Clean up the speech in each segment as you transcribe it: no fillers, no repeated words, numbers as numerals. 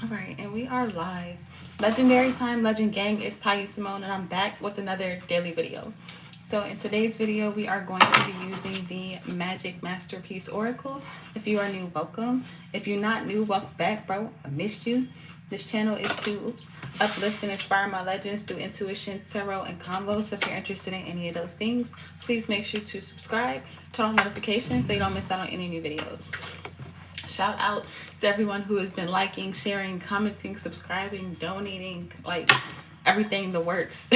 Alright, and we are live. Legendary time, Legend Gang, it's Tiye, Samone, and I'm back with another daily video. So in today's video, we are going to be using the Magic Masterpiece Oracle. If you are new, welcome. If you're not new, welcome back, bro. I missed you. This channel is to uplift and inspire my legends through intuition, tarot, and combos. So if you're interested in any of those things, please make sure to subscribe, turn on notifications so you don't miss out on any new videos. Shout out to everyone who has been liking, sharing, commenting, subscribing, donating, like everything, the works.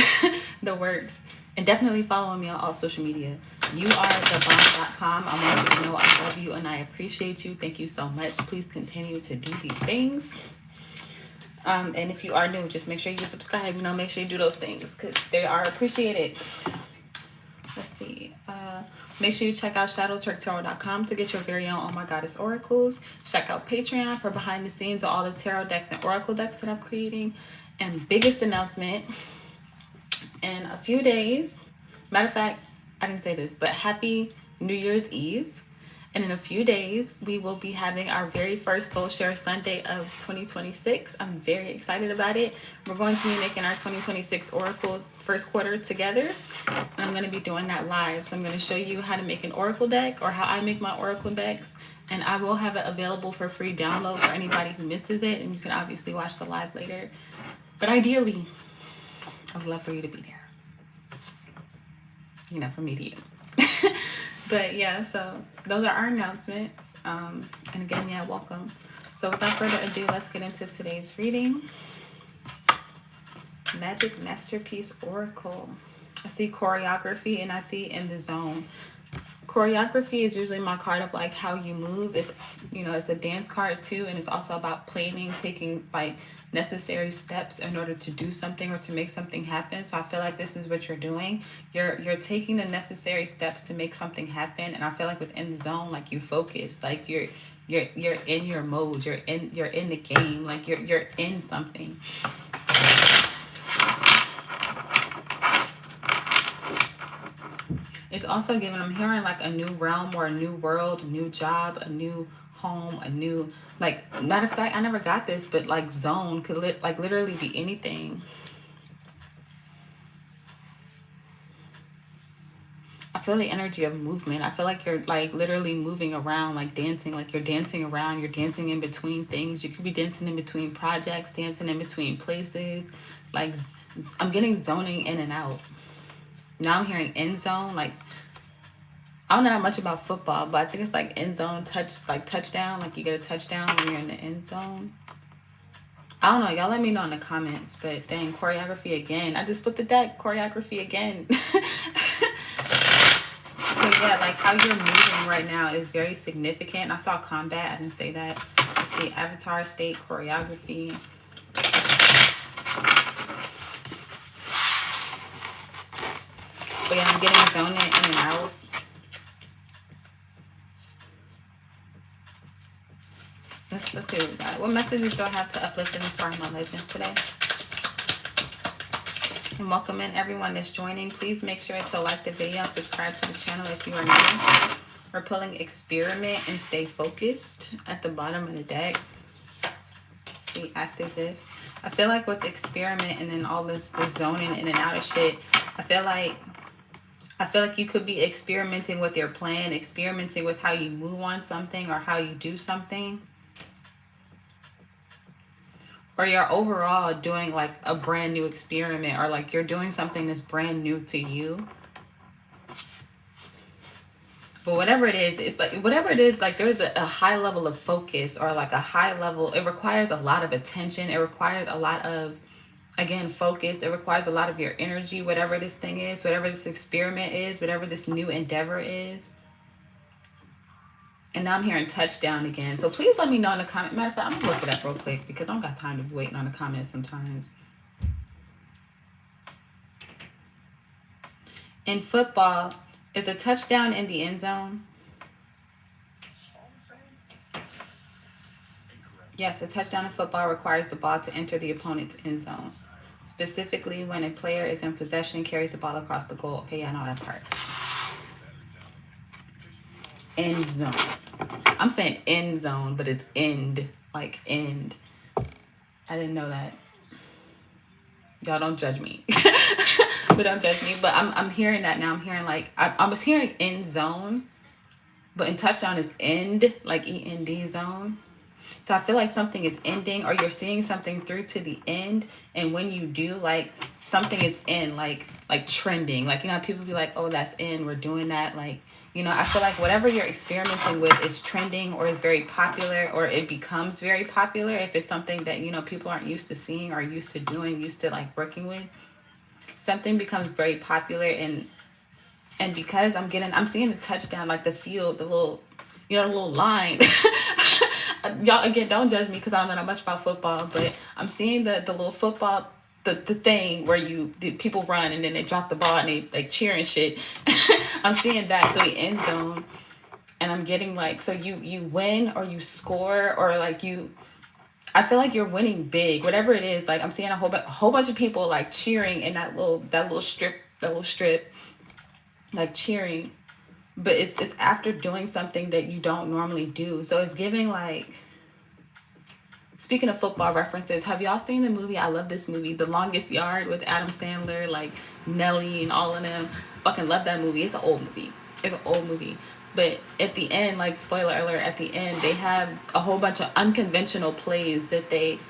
The works. And definitely following me on all social media. You are thebomb.com. I want you to know I love you and I appreciate you. Thank you so much. Please continue to do these things. And if you are new, just make sure you subscribe. You know, make sure you do those things because they are appreciated. Let's see. Make sure you check out shadowtwerktarot.com to get your very own Oh My Goddess oracles. Check out Patreon for behind the scenes of all the tarot decks and oracle decks that I'm creating. And biggest announcement, in a few days, matter of fact, I didn't say this, but happy New Year's Eve. And in a few days, we will be having our very first Soul Share Sunday of 2026. I'm very excited about it. We're going to be making our 2026 Oracle first quarter together. And I'm going to be doing that live. So I'm going to show you how to make an Oracle deck or how I make my Oracle decks. And I will have it available for free download for anybody who misses it. And you can obviously watch the live later. But ideally, I would love for you to be there. You know, from me to you. But yeah, so those are our announcements. And again, yeah, welcome. So without further ado, let's get into today's reading. Magic Masterpiece Oracle. I see choreography and I see in the zone. Choreography is usually my card of like how you move. It's, you know, it's a dance card too, and it's also about planning, taking like necessary steps in order to do something or to make something happen. So I feel like this is what you're doing. You're taking the necessary steps to make something happen, and I feel like within the zone, like you focus, like you're in your mode, you're in the game, like you're in something. It's also giving, I'm hearing like a new realm or a new world, a new job, a new home, a new, like, matter of fact, I never got this, but like zone could like literally be anything. I feel the energy of movement. I feel like you're like literally moving around, like dancing, like you're dancing around, you're dancing in between things. You could be dancing in between projects, dancing in between places. Like I'm getting zoning in and out. Now I'm hearing end zone, like I don't know that much about football, but I think it's like end zone touchdown, like you get a touchdown when you're in the end zone. I don't know, y'all let me know in the comments. But then choreography again. I just put the deck, choreography again. So yeah, like how you're moving right now is very significant. I saw combat, I didn't say that. I see avatar state, choreography. But yeah, I'm getting zoning in and out. Let's see what we got. What messages do I have to uplift and inspire my legends today? And welcome in everyone that's joining. Please make sure to like the video and subscribe to the channel if you are new. We're pulling experiment and stay focused at the bottom of the deck. See, act as if. I feel like with experiment and then all this zoning in and out of shit, I feel like you could be experimenting with your plan, experimenting with how you move on something or how you do something. Or you're overall doing like a brand new experiment, or like you're doing something that's brand new to you. But whatever it is, it's like, whatever it is, like there's a high level of focus, or like a high level, it requires a lot of attention. It requires a lot of, again, focus. It requires a lot of your energy, whatever this thing is, whatever this experiment is, whatever this new endeavor is. And now I'm hearing touchdown again. So please let me know in the comment. Matter of fact, I'm going to look it up real quick because I don't got time to be waiting on the comments sometimes. In football, is a touchdown in the end zone? Yes, a touchdown in football requires the ball to enter the opponent's end zone. Specifically, when a player is in possession, carries the ball across the goal. Okay, I know that part. End zone. I'm saying end zone, but it's end, like end. I didn't know that. Y'all don't judge me. But don't judge me. But I'm hearing that now. I'm hearing like I was hearing end zone, but in touchdown is end, like END zone. So I feel like something is ending, or you're seeing something through to the end. And when you do, like something is in, like trending. Like, you know, people be like, oh, that's in, we're doing that. Like, you know, I feel like whatever you're experimenting with is trending or is very popular, or it becomes very popular if it's something that, you know, people aren't used to seeing or used to doing, used to like working with. Something becomes very popular, and because I'm seeing the touchdown, like the field, the little, you know, the little line. Y'all, again, don't judge me because I don't know that much about football, but I'm seeing the little football, the thing where the people run and then they drop the ball and they like cheer and shit. I'm seeing that. So the end zone, and I'm getting like, so you win or you score, or like I feel like you're winning big, whatever it is. Like I'm seeing a whole bunch of people like cheering in that little strip, like cheering. But it's after doing something that you don't normally do. So it's giving like, speaking of football references, have y'all seen the movie? I love this movie, The Longest Yard, with Adam Sandler, like Nelly and all of them. Fucking love that movie. It's an old movie. It's an old movie. But at the end, like spoiler alert, at the end they have a whole bunch of unconventional plays that they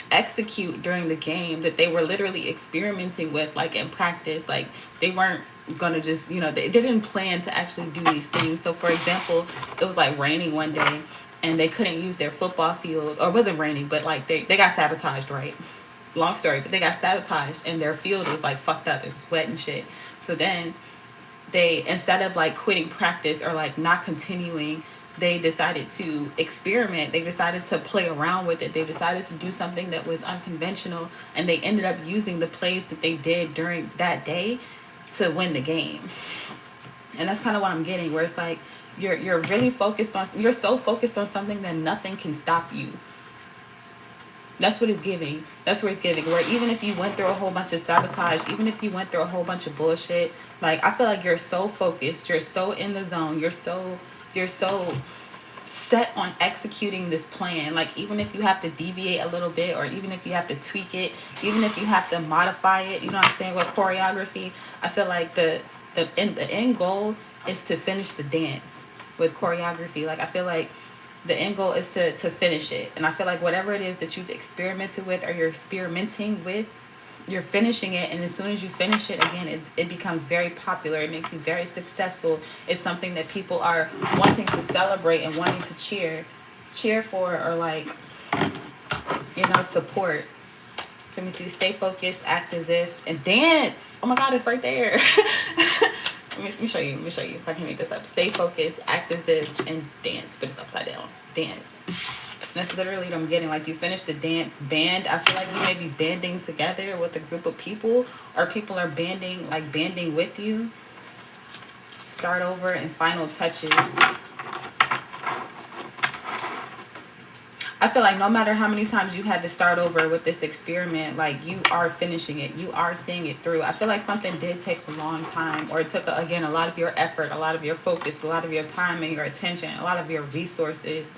execute during the game, that they were literally experimenting with, like in practice. Like they weren't gonna just, you know, they didn't plan to actually do these things. So for example, it was like raining one day and they couldn't use their football field, or it wasn't raining, but like they got sabotaged, right? Long story, but they got sabotaged and their field was like fucked up, it was wet and shit. So then they, instead of like quitting practice or like not continuing, they decided to experiment. They decided to play around with it. They decided to do something that was unconventional, and they ended up using the plays that they did during that day to win the game. And that's kind of what I'm getting, where it's like you're really focused on, you're so focused on something that nothing can stop you. That's what it's giving. That's where it's giving. Where even if you went through a whole bunch of sabotage, even if you went through a whole bunch of bullshit, like I feel like you're so focused, you're so in the zone, you're so set on executing this plan. Like even if you have to deviate a little bit, or even if you have to tweak it, even if you have to modify it, you know what I'm saying, with choreography, I feel like the end goal is to finish the dance with choreography. Like I feel like the end goal is to finish it. And I feel like whatever it is that you've experimented with, or you're experimenting with, you're finishing it. And as soon as you finish it, again, it becomes very popular. It makes you very successful. It's something that people are wanting to celebrate and wanting to cheer for, or like, you know, support. So let me see, stay focused, act as if, and dance. Oh my God, it's right there. Let me show you so I can make this up. Stay focused, act as if, and dance, but it's upside down. Dance. That's literally what I'm getting. Like you finish the dance, band. I feel like you may be banding together with a group of people, or people are banding with you. Start over and final touches. I feel like no matter how many times you had to start over with this experiment, like you are finishing it. You are seeing it through. I feel like something did take a long time, or it took, again, a lot of your effort, a lot of your focus, a lot of your time and your attention, a lot of your resources,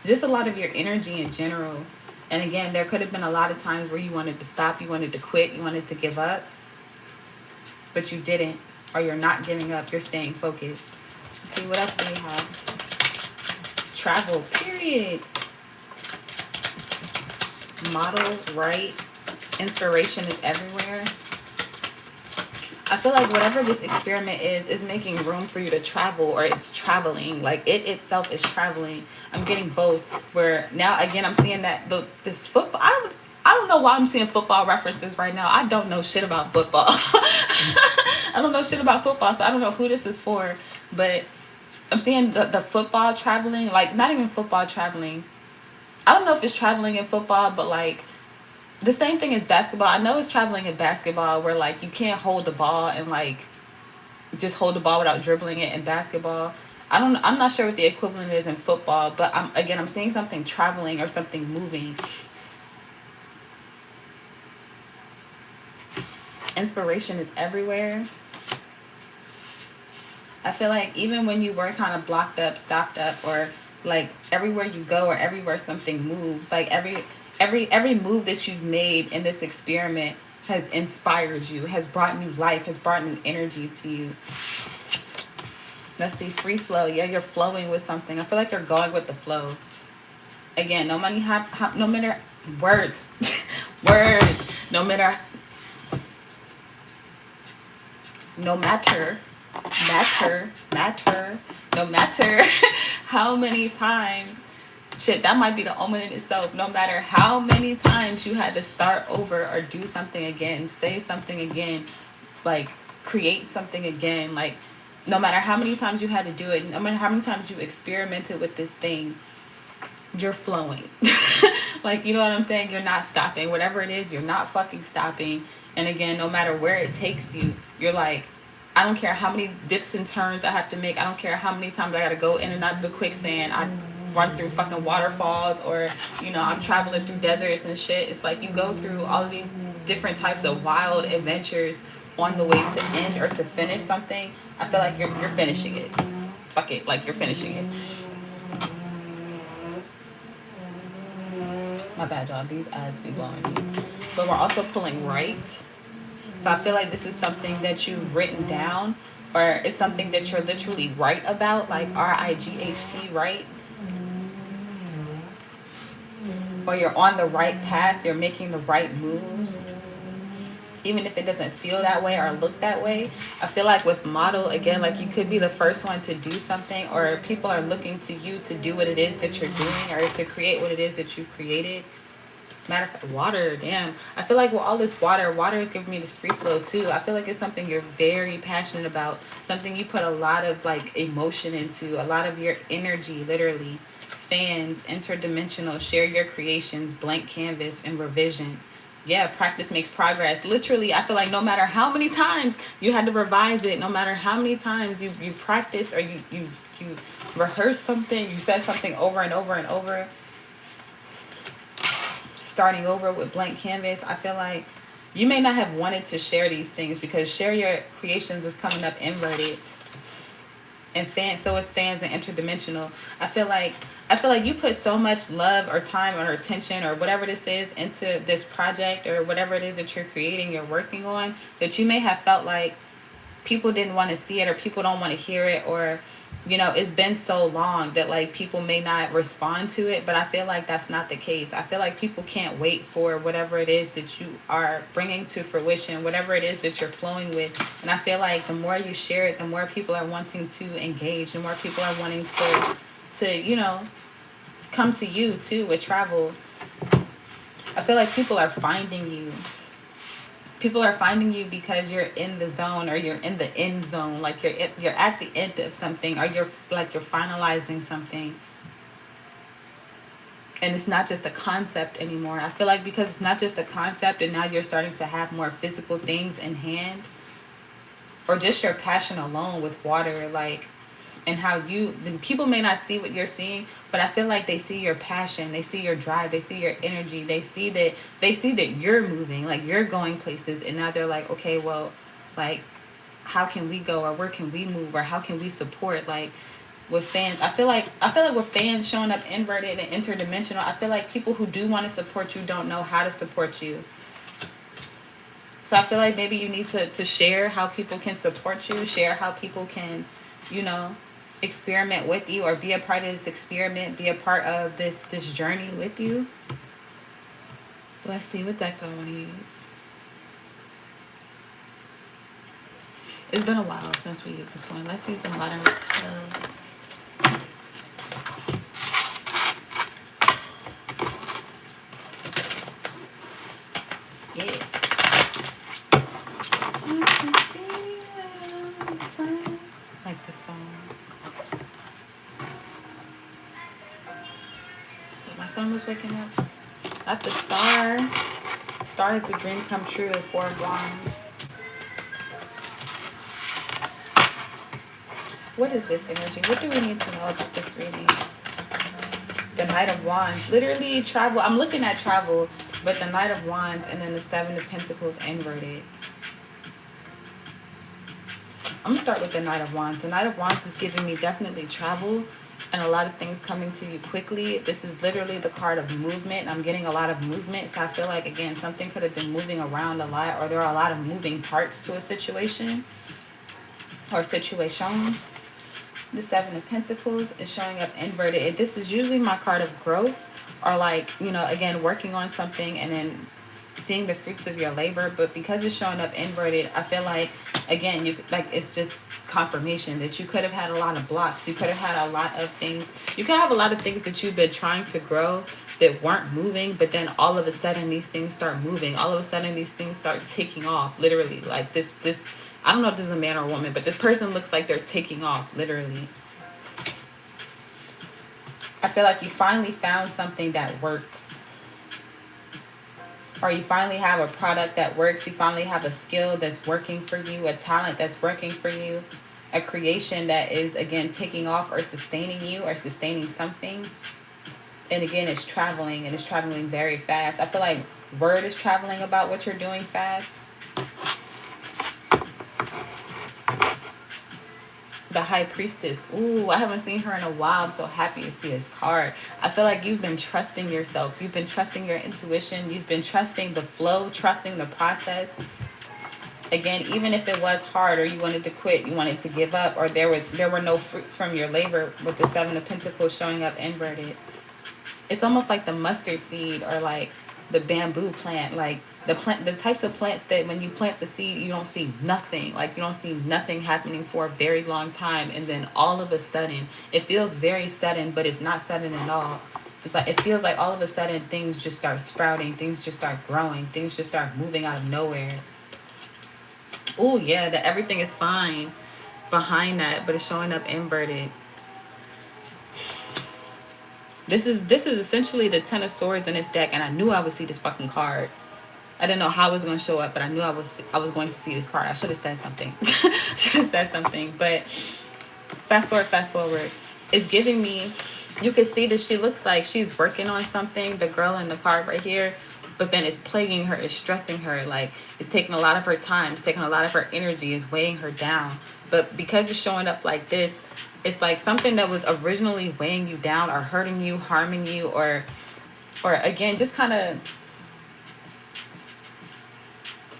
just a lot of your energy in general. And again, there could have been a lot of times where you wanted to stop, you wanted to quit, you wanted to give up, but you didn't, or you're not giving up, you're staying focused. Let's see, what else do we have? Travel, period. Models, right? Inspiration is everywhere. I feel like whatever this experiment is making room for you to travel, or it's traveling. Like it itself is traveling. I'm getting both. Where now again I'm seeing that this football. I don't know why I'm seeing football references right now. I don't know shit about football. I don't know shit about football, so I don't know who this is for. But I'm seeing the football traveling. Like not even football traveling. I don't know if it's traveling in football, but like the same thing as basketball. I know it's traveling in basketball, where like you can't hold the ball and like just hold the ball without dribbling it in basketball. I'm not sure what the equivalent is in football, but I'm seeing something traveling or something moving. Inspiration is everywhere. I feel like even when you were kind of blocked up, stopped up, or Like everywhere you go or everywhere something moves, like every move that you've made in this experiment has inspired you, has brought new life, has brought new energy to you. Let's see, free flow. Yeah, you're flowing with something. I feel like you're going with the flow. Again, no money, no matter words, words, no matter, no matter, no matter how many times, shit, that might be the omen in itself. No matter how many times you had to start over or do something again, say something again, like create something again, like no matter how many times you had to do it, no matter how many times you experimented with this thing, you're flowing. Like, you know what I'm saying? You're not stopping. Whatever it is, you're not fucking stopping. And again, no matter where it takes you, you're like, I don't care how many dips and turns I have to make. I don't care how many times I gotta go in and out of the quicksand. I run through fucking waterfalls, or, you know, I'm traveling through deserts and shit. It's like you go through all of these different types of wild adventures on the way to end or to finish something. I feel like you're finishing it. Fuck it, like you're finishing it. My bad, y'all. These ads be blowing me. But we're also pulling right. So I feel like this is something that you've written down, or it's something that you're literally right about, like R-I-G-H-T, right? Or you're on the right path, you're making the right moves. Even if it doesn't feel that way or look that way. I feel like with model, again, like you could be the first one to do something, or people are looking to you to do what it is that you're doing, or to create what it is that you created. Matter of fact, water, damn. I feel like with all this water is giving me this free flow too. I feel like it's something you're very passionate about, something you put a lot of like emotion into, a lot of your energy, literally. Fans, interdimensional, share your creations, blank canvas, and revisions. Yeah, practice makes progress. Literally, I feel like no matter how many times you had to revise it, no matter how many times you practiced, or you rehearsed something, you said something over and over and over, starting over with blank canvas, I feel like you may not have wanted to share these things, because share your creations is coming up inverted. And so it's fans and interdimensional. I feel like you put so much love or time or attention or whatever this is into this project, or whatever it is that you're creating, you're working on, that you may have felt like people didn't want to see it, or people don't want to hear it, or, you know, it's been so long that like people may not respond to it. But I feel like that's not the case. I feel like people can't wait for whatever it is that you are bringing to fruition, whatever it is that you're flowing with. And I feel like the more you share it, the more people are wanting to engage, the more people are wanting to you know, come to you too with travel. I feel like people are finding you. People are finding you because you're in the zone, or you're in the end zone. Like you're at the end of something, or you're finalizing something. And it's not just a concept anymore. I feel like because it's not just a concept, and now you're starting to have more physical things in hand, or just your passion alone with water, like, and how the people may not see what you're seeing, but I feel like they see your passion, they see your drive, they see your energy, they see that you're moving, like you're going places, and now they're like, okay, well, like, how can we go, or where can we move, or how can we support? Like with fans, I feel like with fans showing up inverted and interdimensional, I feel like people who do want to support you don't know how to support you. So I feel like maybe you need to share how people can support you, share how people can, you know, experiment with you, or be a part of this experiment, be a part of this journey with you. Let's see what deck do I want to use. It's been a while since we used this one. Let's use the modern. Yeah. Like this song. My son was waking up. Not the star. Star is the dream come true of 4 of Wands. What is this energy? What do we need to know about this reading? The Knight of Wands. Literally travel. I'm looking at travel, but the Knight of Wands and then the 7 of Pentacles inverted. I'm going to start with the Knight of Wands. The Knight of Wands is giving me definitely travel. and a lot of things coming to you quickly. This is literally the card of movement. I'm getting a lot of movement. So I feel like, again, something could have been moving around a lot, or there are a lot of moving parts to a situation or situations. The Seven of Pentacles is showing up inverted. This is usually my card of growth, or like, you know, again, working on something and then seeing the fruits of your labor. But because it's showing up inverted, I feel like, again, you like, it's just confirmation that you could have had a lot of blocks. You could have had a lot of things. You could have a lot of things that you've been trying to grow that weren't moving, but then all of a sudden these things start moving. All of a sudden these things start taking off, literally. Like this I don't know if this is a man or a woman, but this person looks like they're taking off, literally. I feel like you finally found something that works. Or you finally have a product that works. You finally have a skill that's working for you, a talent that's working for you, a creation that is, again, taking off or sustaining you or sustaining something. And again, it's traveling, and it's traveling very fast. I feel like word is traveling about what you're doing fast. The High Priestess. Ooh, I haven't seen her in a while. I'm so happy to see this card. I feel like you've been trusting yourself. You've been trusting your intuition. You've been trusting the flow, trusting the process. Again, even if it was hard, or you wanted to quit, you wanted to give up, or there were no fruits from your labor, with the Seven of Pentacles showing up inverted. It's almost like the mustard seed, or like the bamboo plant, like the types of plants that when you plant the seed, you don't see nothing. Like, you don't see nothing happening for a very long time, and then all of a sudden, it feels very sudden, but it's not sudden at all. It's like, it feels like all of a sudden things just start sprouting, things just start growing, things just start moving out of nowhere. Oh yeah, that everything is fine behind that, but it's showing up inverted. This is essentially the Ten of Swords in this deck, and I knew I would see this fucking card. I didn't know how it was going to show up, but I knew I was going to see this card. I should have said something. But fast forward. It's giving me, you can see that she looks like she's working on something, the girl in the card right here, but then it's plaguing her, it's stressing her. Like, it's taking a lot of her time, it's taking a lot of her energy, it's weighing her down. But because it's showing up like this, it's like something that was originally weighing you down or hurting you, harming you, or again, just kind of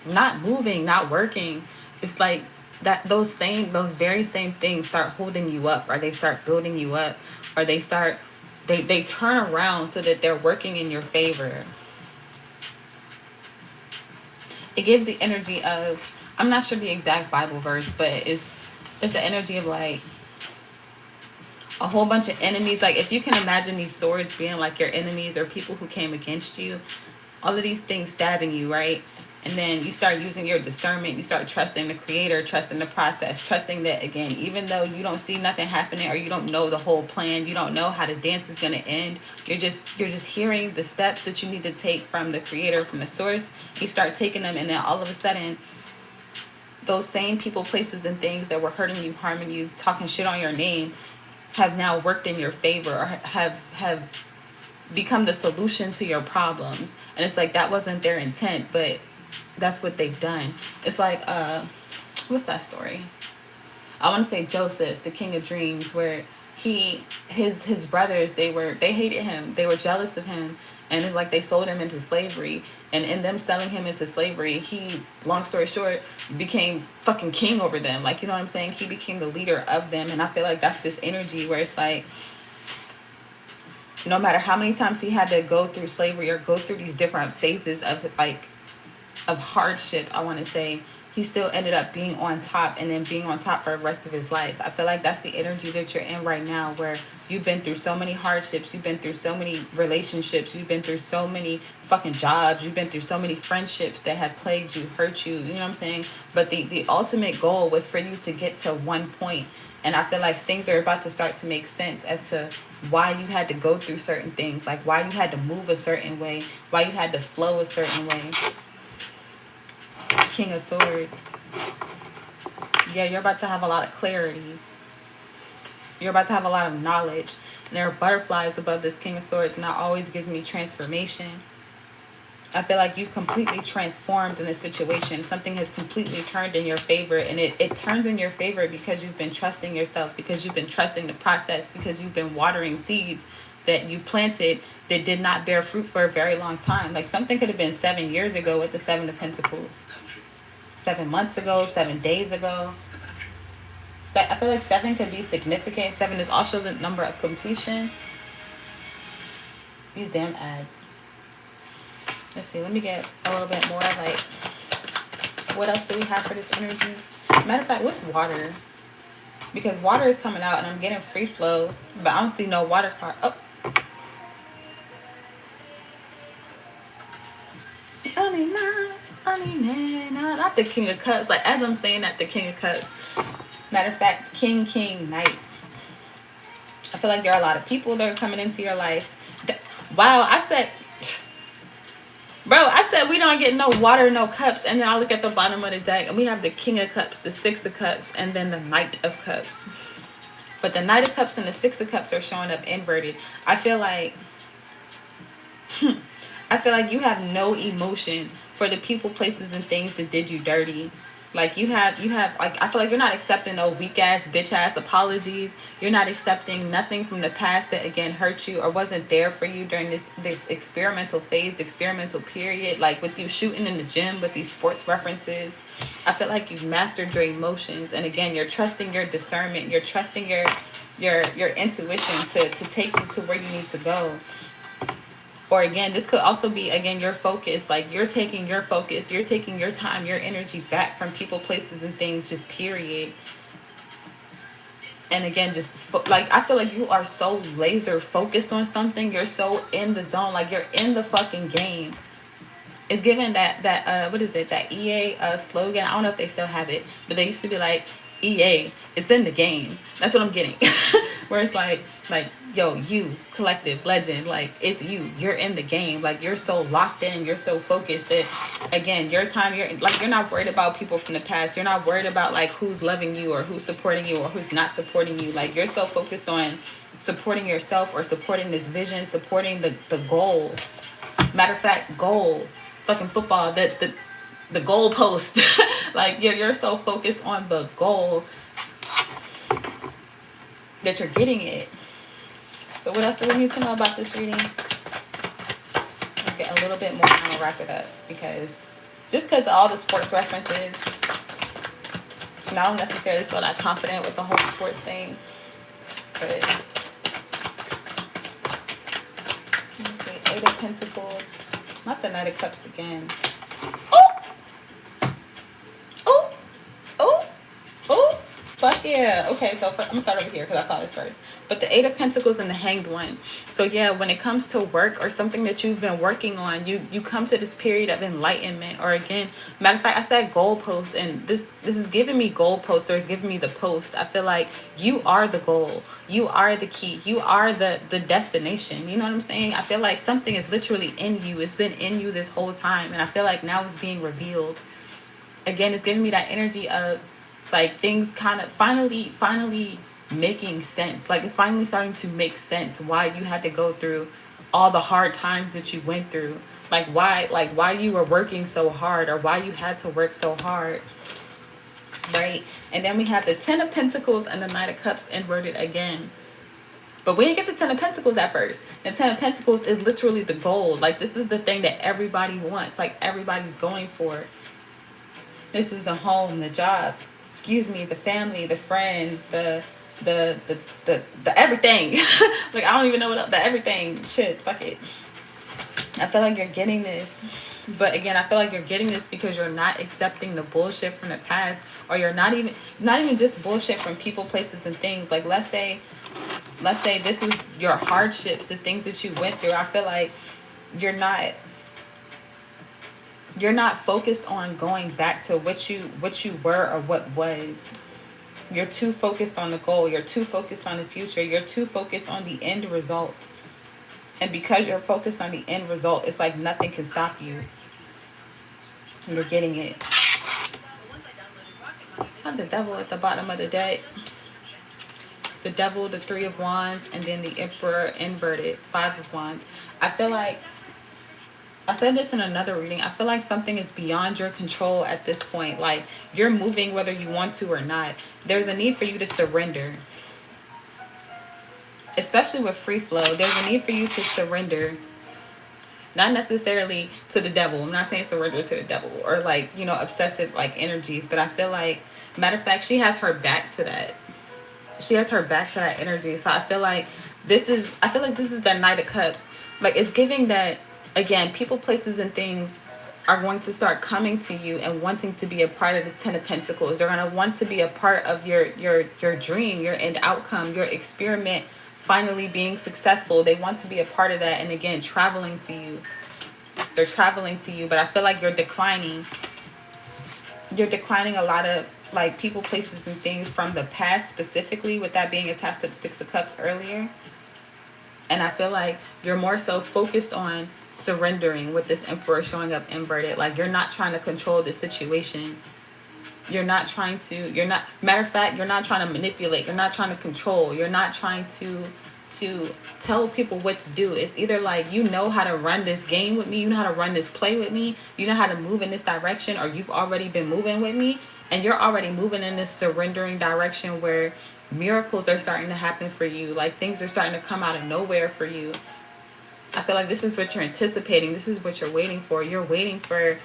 not moving, not working. It's like that those very same things start holding you up, or they start building you up, or they turn around so that they're working in your favor. It gives the energy of, I'm not sure the exact Bible verse, but it's the energy of like a whole bunch of enemies. Like, if you can imagine these swords being like your enemies or people who came against you, all of these things stabbing you, right? And then you start using your discernment. You start trusting the creator, trusting the process, trusting that, again, even though you don't see nothing happening, or you don't know the whole plan, you don't know how the dance is going to end, you're just hearing the steps that you need to take from the creator, from the source. You start taking them, and then all of a sudden, those same people, places, and things that were hurting you, harming you, talking shit on your name, have now worked in your favor, or have become the solution to your problems. And it's like, that wasn't their intent, but that's what they've done. It's like, what's that story? I want to say Joseph, the King of Dreams, where his brothers, they hated him, they were jealous of him, and it's like they sold him into slavery. And in them selling him into slavery, he, long story short, became fucking king over them. Like, you know what I'm saying? He became the leader of them. And I feel like that's this energy where it's like, no matter how many times he had to go through slavery or go through these different phases of hardship, I want to say, he still ended up being on top, and then being on top for the rest of his life. I feel like that's the energy that you're in right now, where you've been through so many hardships, you've been through so many relationships, you've been through so many fucking jobs, you've been through so many friendships that have plagued you, hurt you, you know what I'm saying? But the ultimate goal was for you to get to one point. And I feel like things are about to start to make sense as to why you had to go through certain things, like why you had to move a certain way, why you had to flow a certain way. King of Swords. Yeah, you're about to have a lot of clarity. You're about to have a lot of knowledge. And there are butterflies above this King of Swords, and that always gives me transformation. I feel like you completely transformed in a situation. Something has completely turned in your favor, and it turns in your favor because you've been trusting yourself, because you've been trusting the process, because you've been watering seeds that you planted that did not bear fruit for a very long time. Like something could have been 7 years ago with the Seven of Pentacles, 7 months ago, 7 days ago. I feel like 7 could be significant. 7 is also the number of completion. These damn ads. Let's see, let me get a little bit more, like, what else do we have for this energy? Matter of fact, what's water? Because water is coming out and I'm getting free flow, but I don't see no water card. Oh. Not the King of Cups. Like, as I'm saying that, the King of Cups. Matter of fact, King, Knight. I feel like there are a lot of people that are coming into your life. Wow, I said... Bro, I said we don't get no water, no cups, and then I look at the bottom of the deck, and we have the King of Cups, the Six of Cups, and then the Knight of Cups. But the Knight of Cups and the Six of Cups are showing up inverted. I feel like... I feel like you have no emotion for the people, places, and things that did you dirty. Like you have like, I feel like you're not accepting no weak ass bitch ass apologies. You're not accepting nothing from the past that again hurt you or wasn't there for you during this experimental phase, experimental period. Like with you shooting in the gym with these sports references, I feel like you've mastered your emotions, and again you're trusting your discernment. You're trusting your intuition to take you to where you need to go. Or again, this could also be, again, your focus. Like you're taking your focus, you're taking your time, your energy back from people, places, and things, just period. And again, just like, I feel like you are so laser focused on something. You're so in the zone, like you're in the fucking game. It's given that what is it, that EA slogan. I don't know if they still have it, but they used to be like, EA, it's in the game. That's what I'm getting. Where it's like yo, you collective legend, like it's you're in the game. Like you're so locked in, you're so focused that again your time, you're not worried about people from the past. You're not worried about like who's loving you or who's supporting you or who's not supporting you. Like you're so focused on supporting yourself or supporting this vision, supporting the goal. Matter of fact, goal, fucking football, the goal post. Like you're so focused on the goal that you're getting it. So what else do we need to know about this reading? Let's get a little bit more and I'll wrap it up, because just because of all the sports references, I don't necessarily feel that confident with the whole sports thing. But let me see, Eight of Pentacles, not the Knight of Cups again. Fuck yeah. Okay, so I'm gonna start over here because I saw this first. But the Eight of Pentacles and the Hanged One. So yeah, when it comes to work or something that you've been working on, you come to this period of enlightenment. Or again, matter of fact, I said goalpost, and this is giving me goalpost, or it's giving me the post. I feel like you are the goal. You are the key. You are the destination. You know what I'm saying? I feel like something is literally in you. It's been in you this whole time, and I feel like now it's being revealed. Again, it's giving me that energy of like things kind of finally making sense. Like it's finally starting to make sense why you had to go through all the hard times that you went through. Like why you were working so hard, or why you had to work so hard. Right? And then we have the Ten of Pentacles and the Knight of Cups inverted again. But we didn't get the Ten of Pentacles at first. The Ten of Pentacles is literally the goal. Like this is the thing that everybody wants. Like everybody's going for. This is the home, the job, excuse me, the family, the friends, the everything. Like I don't even know what else, the everything. Shit, fuck it. I feel like you're getting this. But again, I feel like you're getting this because you're not accepting the bullshit from the past, or you're not even just bullshit from people, places, and things. Like let's say this was your hardships, the things that you went through. I feel like you're not focused on going back to what you were or what was. You're too focused on the goal. You're too focused on the future. You're too focused on the end result. And because you're focused on the end result, it's like nothing can stop you. You're getting it. Have the Devil at the bottom of the deck. The Devil, the Three of Wands, and then the Emperor inverted, Five of Wands. I feel like I said this in another reading. I feel like something is beyond your control at this point. Like, you're moving whether you want to or not. There's a need for you to surrender. Especially with free flow, there's a need for you to surrender. Not necessarily to the devil. I'm not saying surrender to the devil or like, you know, obsessive like energies. But I feel like, matter of fact, she has her back to that. She has her back to that energy. So I feel like this is the Knight of Cups. Like, it's giving that, again, people, places, and things are going to start coming to you and wanting to be a part of this Ten of Pentacles. They're going to want to be a part of your dream, your end outcome, your experiment finally being successful. They want to be a part of that. And again, traveling to you. They're traveling to you, but I feel like you're declining a lot of like people, places, and things from the past, specifically with that being attached to the Six of Cups earlier. And I feel like you're more so focused on surrendering with this Emperor showing up inverted. Like, you're not trying to control the situation. Matter of fact, you're not trying to manipulate. You're not trying to control. You're not trying to tell people what to do. It's either like, you know how to run this game with me, you know how to run this play with me, you know how to move in this direction, or you've already been moving with me and you're already moving in this surrendering direction where miracles are starting to happen for you. Like, things are starting to come out of nowhere for you. I feel like this is what you're anticipating. This is what you're waiting for. You're waiting for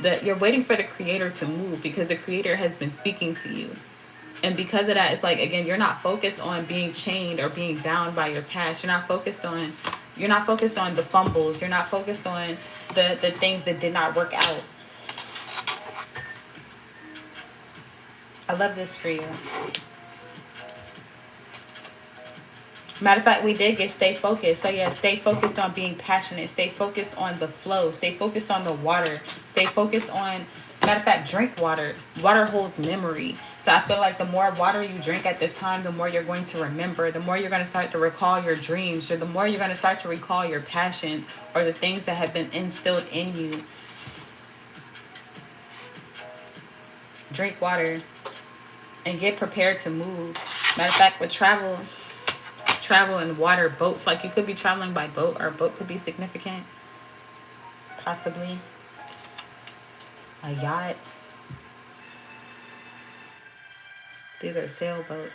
the creator to move, because the creator has been speaking to you. And because of that, it's like, again, you're not focused on being chained or being bound by your past. You're not focused on the fumbles. You're not focused on the things that did not work out. I love this for you. Matter of fact, we did get stay focused. So yeah, stay focused on being passionate. Stay focused on the flow. Stay focused on the water. Stay focused on, matter of fact, drink water. Water holds memory. So I feel like the more water you drink at this time, the more you're going to remember. The more you're going to start to recall your dreams. Or the more you're going to start to recall your passions or the things that have been instilled in you. Drink water and get prepared to move. Matter of fact, with travel and water, boats, like you could be traveling by boat, or a boat could be significant. Possibly a yacht. These are sailboats.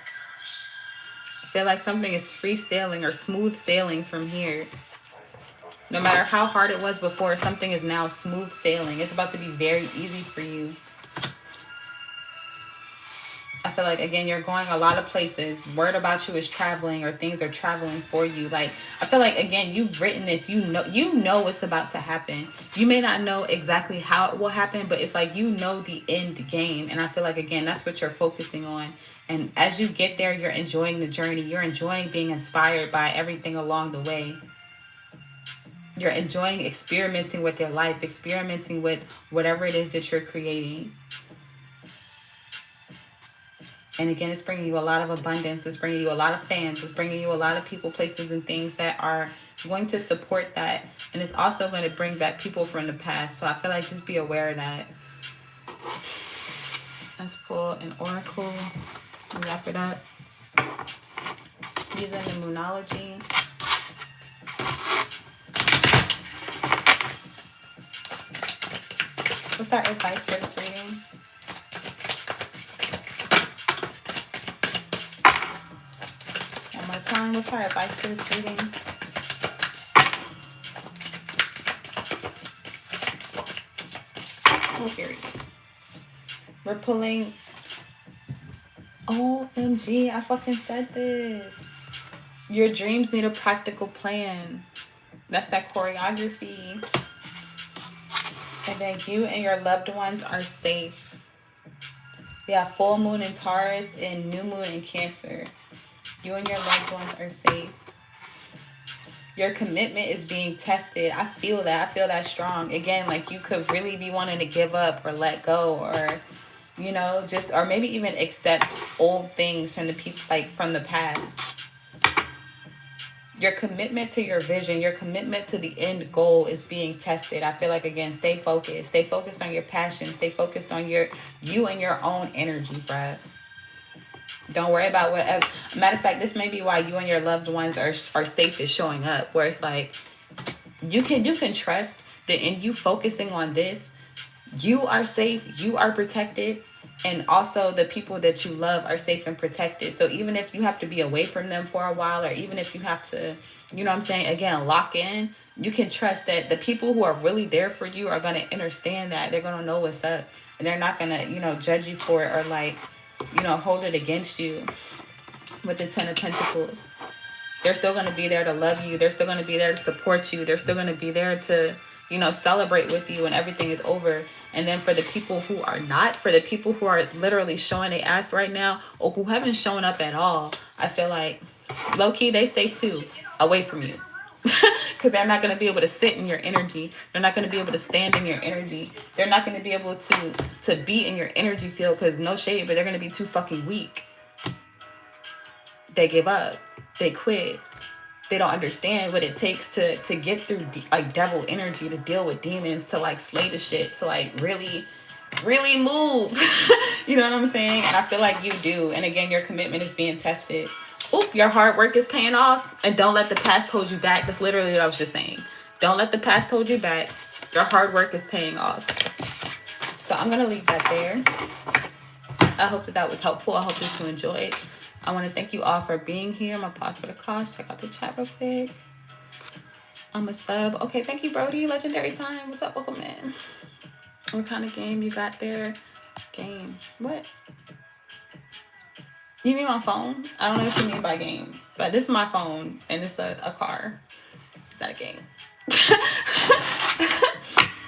I feel like something is free sailing or smooth sailing from here. No matter how hard it was before, something is now smooth sailing. It's about to be very easy for you. I feel like, again, you're going a lot of places. Word about you is traveling, or things are traveling for you. Like, I feel like, again, you've written this. You know what's about to happen. You may not know exactly how it will happen, but it's like, you know the end game. And I feel like, again, that's what you're focusing on. And as you get there, you're enjoying the journey. You're enjoying being inspired by everything along the way. You're enjoying experimenting with your life, experimenting with whatever it is that you're creating. And again, it's bringing you a lot of abundance. It's bringing you a lot of fans. It's bringing you a lot of people, places, and things that are going to support that. And it's also going to bring back people from the past. So I feel like just be aware of that. Let's pull an oracle and wrap it up. Using the Moonology. What's our advice for this reading? Time. What's our advice for this reading? Oh, here we go. We're pulling. OMG, I fucking said this. Your dreams need a practical plan. That's that choreography. And then you and your loved ones are safe. We have full moon in Taurus and new moon in Cancer. You and your loved ones are safe. Your commitment is being tested. I feel that. I feel that strong. Again, like you could really be wanting to give up or let go, or, you know, just, or maybe even accept old things from the people, like from the past. Your commitment to your vision, your commitment to the end goal is being tested. I feel like, again, stay focused. Stay focused on your passion. Stay focused on you and your own energy, bruh. Don't worry about whatever. Matter of fact, this may be why you and your loved ones are safe is showing up. Where it's like, you can trust that in you focusing on this, you are safe, you are protected, and also the people that you love are safe and protected. So even if you have to be away from them for a while, or even if you have to, you know what I'm saying, again, lock in, you can trust that the people who are really there for you are going to understand that. They're going to know what's up, and they're not going to, judge you for it, or like, hold it against you. With the 10 of Pentacles, they're still going to be there to love you. They're still going to be there to support you. They're still going to be there to, celebrate with you when everything is over. And then for the people who are not, for the people who are literally showing their ass right now, or who haven't shown up at all, I feel like low-key they safe too, away from you. Because they're not going to be able to sit in your energy. They're not going to be able to stand in your energy. They're not going to be able to be in your energy field, because no shade, but they're going to be too fucking weak. They give up. They quit. They don't understand what it takes to get through like devil energy, to deal with demons, to like slay the shit, to like really move. You know what I'm saying? And I feel like you do. And again, your commitment is being tested. Oop, your hard work is paying off. And don't let the past hold you back. That's literally what I was just saying. Don't let the past hold you back. Your hard work is paying off. So I'm going to leave that there. I hope that was helpful. I hope that you enjoyed. I want to thank you all for being here. I'm going to pause for the cost. Check out the chat real quick. I'm a sub. Okay, thank you, Brody. Legendary time. What's up? Welcome in. What kind of game you got there? Game. What? You mean my phone? I don't know what you mean by game. But this is my phone, and it's a car. Is that a game?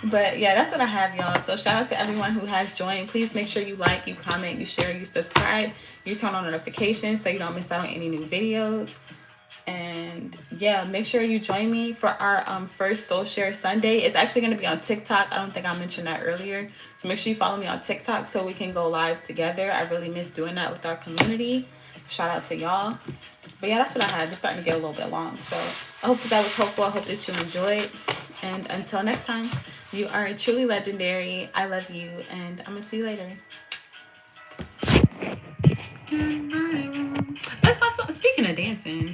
But yeah, that's what I have, y'all. So shout out to everyone who has joined. Please make sure you like, you comment, you share, you subscribe, you turn on notifications so you don't miss out on any new videos. And yeah, make sure you join me for our first Soul Share Sunday. It's actually going to be on TikTok. I don't think I mentioned that earlier. So make sure you follow me on TikTok so we can go live together. I really miss doing that with our community. Shout out to y'all. But yeah, that's what I had. It's starting to get a little bit long. So I hope that was helpful. I hope that you enjoyed. And until next time, you are truly legendary. I love you. And I'm going to see you later. That's my song. Speaking of dancing.